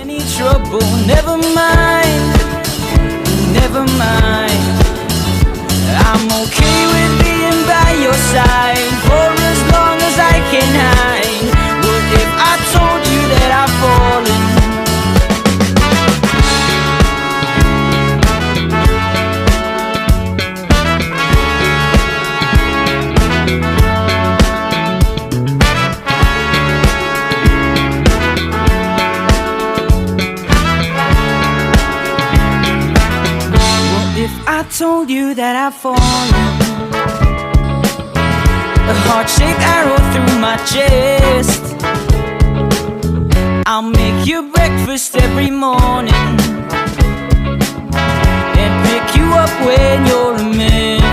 any trouble. Never mind, never mind. I'm okay with being by your side for as long as I can hide. What if I told you that I've fallen? I told you that I've fallen. A heart-shaped arrow through my chest. I'll make you breakfast every morning and pick you up when you're a mess.